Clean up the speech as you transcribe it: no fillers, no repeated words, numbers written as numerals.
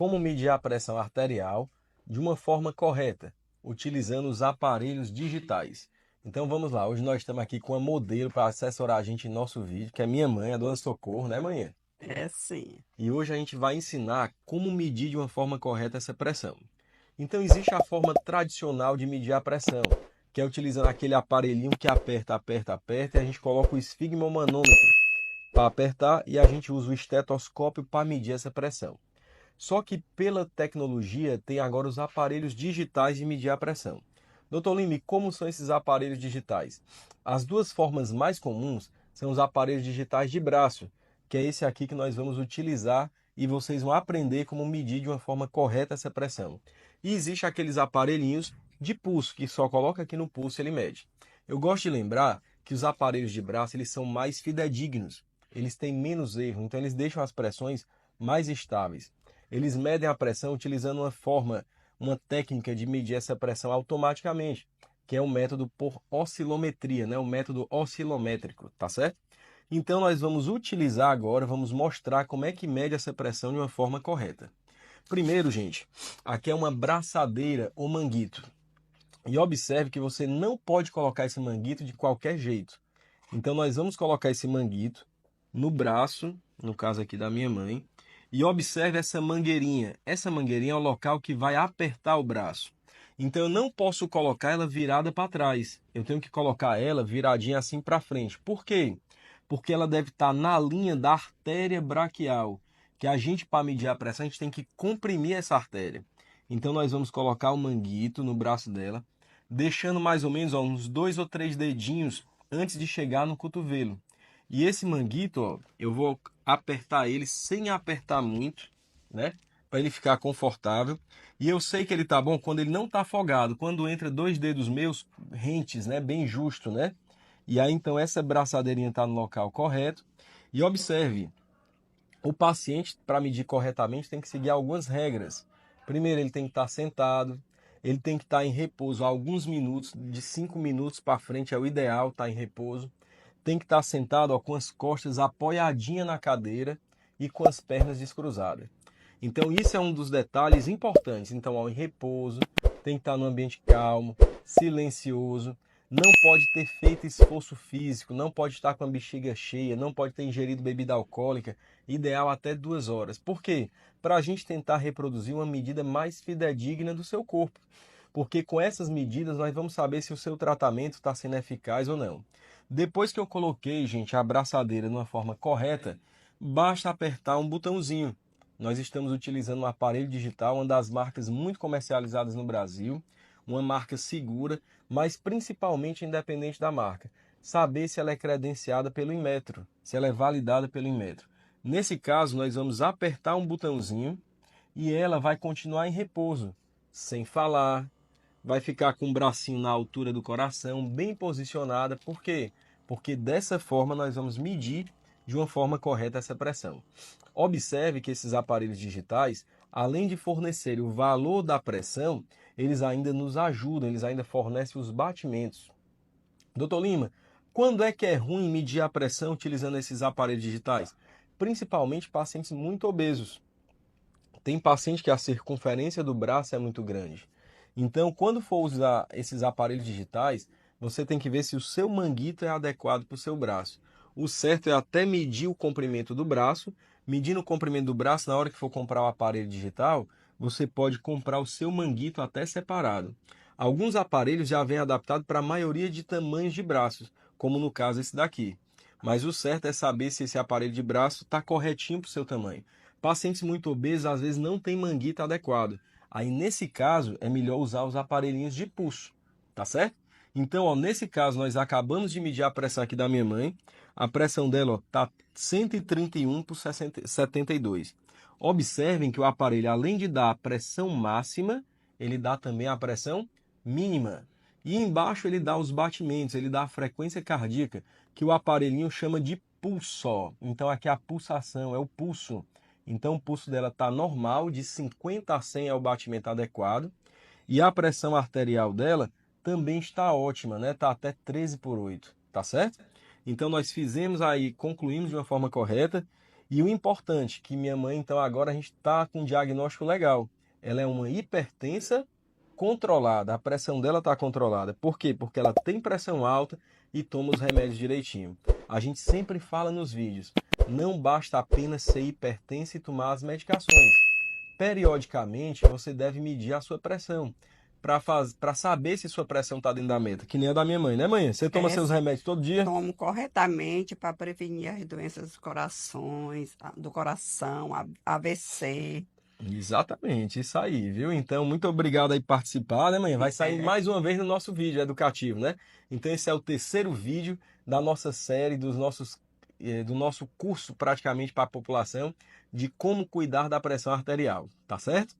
Como medir a pressão arterial de uma forma correta, utilizando os aparelhos digitais. Então vamos lá, hoje nós estamos aqui com uma modelo para assessorar a gente em nosso vídeo, que é minha mãe, a dona Socorro, né, mãe? É sim. E hoje a gente vai ensinar como medir de uma forma correta essa pressão. Então existe a forma tradicional de medir a pressão, que é utilizando aquele aparelhinho que aperta, aperta, aperta, e a gente coloca o esfigmomanômetro para apertar e a gente usa o estetoscópio para medir essa pressão. Só que pela tecnologia tem agora os aparelhos digitais de medir a pressão. Doutor Lime, como são esses aparelhos digitais? As duas formas mais comuns são os aparelhos digitais de braço, que é esse aqui que nós vamos utilizar e vocês vão aprender como medir de uma forma correta essa pressão. E existe aqueles aparelhinhos de pulso, que só coloca aqui no pulso e ele mede. Eu gosto de lembrar que os aparelhos de braço eles são mais fidedignos, eles têm menos erro, então eles deixam as pressões mais estáveis. Eles medem a pressão utilizando uma técnica de medir essa pressão automaticamente, que é o método por oscilometria, né? O método oscilométrico, tá certo? Então nós vamos utilizar agora, vamos mostrar como é que mede essa pressão de uma forma correta. Primeiro, gente, aqui é uma braçadeira ou manguito. E observe que você não pode colocar esse manguito de qualquer jeito. Então nós vamos colocar esse manguito no braço, no caso aqui da minha mãe, e observe essa mangueirinha. Essa mangueirinha é o local que vai apertar o braço. Então eu não posso colocar ela virada para trás. Eu tenho que colocar ela viradinha assim para frente. Por quê? Porque ela deve estar na linha da artéria braquial, que a gente para medir a pressão, a gente tem que comprimir essa artéria. Então nós vamos colocar o manguito no braço dela, deixando mais ou menos uns 2 ou 3 dedinhos antes de chegar no cotovelo. E esse manguito, ó, eu vou apertar ele sem apertar muito, né? Para ele ficar confortável. E eu sei que ele tá bom quando ele não tá afogado, quando entra 2 dedos meus rentes, né? Bem justo, né? E aí então essa braçadeirinha tá no local correto. E observe, o paciente, para medir corretamente, tem que seguir algumas regras. Primeiro, ele tem que estar sentado, ele tem que estar em repouso alguns minutos, de 5 minutos para frente é o ideal estar em repouso. Tem que estar sentado ó, com as costas apoiadinhas na cadeira e com as pernas descruzadas. Então, isso é um dos detalhes importantes. Então, ó, em repouso, tem que estar no ambiente calmo, silencioso, não pode ter feito esforço físico, não pode estar com a bexiga cheia, não pode ter ingerido bebida alcoólica, ideal até 2 horas. Por quê? Para a gente tentar reproduzir uma medida mais fidedigna do seu corpo. Porque com essas medidas nós vamos saber se o seu tratamento está sendo eficaz ou não. Depois que eu coloquei, gente, a abraçadeira de uma forma correta, basta apertar um botãozinho. Nós estamos utilizando um aparelho digital, uma das marcas muito comercializadas no Brasil, uma marca segura, mas principalmente independente da marca. Saber se ela é credenciada pelo Inmetro, se ela é validada pelo Inmetro. Nesse caso, nós vamos apertar um botãozinho e ela vai continuar em repouso, sem falar, vai ficar com o bracinho na altura do coração, bem posicionada. Por quê? Porque dessa forma nós vamos medir de uma forma correta essa pressão. Observe que esses aparelhos digitais, além de fornecer o valor da pressão, eles ainda nos ajudam, eles ainda fornecem os batimentos. Doutor Lima, quando é que é ruim medir a pressão utilizando esses aparelhos digitais? Principalmente pacientes muito obesos. Tem paciente que a circunferência do braço é muito grande. Então, quando for usar esses aparelhos digitais, você tem que ver se o seu manguito é adequado para o seu braço. O certo é até medir o comprimento do braço. Medindo o comprimento do braço, na hora que for comprar o aparelho digital, você pode comprar o seu manguito até separado. Alguns aparelhos já vêm adaptados para a maioria de tamanhos de braços, como no caso esse daqui. Mas o certo é saber se esse aparelho de braço está corretinho para o seu tamanho. Pacientes muito obesos às vezes não têm manguito adequado. Aí nesse caso é melhor usar os aparelhinhos de pulso, tá certo? Então, ó, nesse caso nós acabamos de medir a pressão aqui da minha mãe. A pressão dela, ó, tá 131 por 72. Observem que o aparelho, além de dar a pressão máxima, ele dá também a pressão mínima. E embaixo ele dá os batimentos, ele dá a frequência cardíaca, que o aparelhinho chama de pulso. Então aqui é a pulsação, é o pulso. Então o pulso dela está normal, de 50 a 100 é o batimento adequado. E a pressão arterial dela também está ótima, né? Está até 13 por 8, tá certo? Então nós fizemos aí, concluímos de uma forma correta. E o importante, que minha mãe, então agora a gente está com um diagnóstico legal. Ela é uma hipertensa controlada, a pressão dela está controlada. Por quê? Porque ela tem pressão alta e toma os remédios direitinho. A gente sempre fala nos vídeos, não basta apenas ser hipertensa e tomar as medicações. Periodicamente, você deve medir a sua pressão para saber se sua pressão está dentro da meta, que nem a da minha mãe, né, mãe? Você toma É, seus remédios todo dia? tomo corretamente para prevenir as doenças dos corações, do coração, AVC. Exatamente, isso aí, viu? Então, muito obrigado aí por participar, né, mãe? Vai sair É, mais uma vez no nosso vídeo educativo, né? Então, esse é o terceiro vídeo da nossa série, do nosso curso praticamente para a população de como cuidar da pressão arterial, tá certo?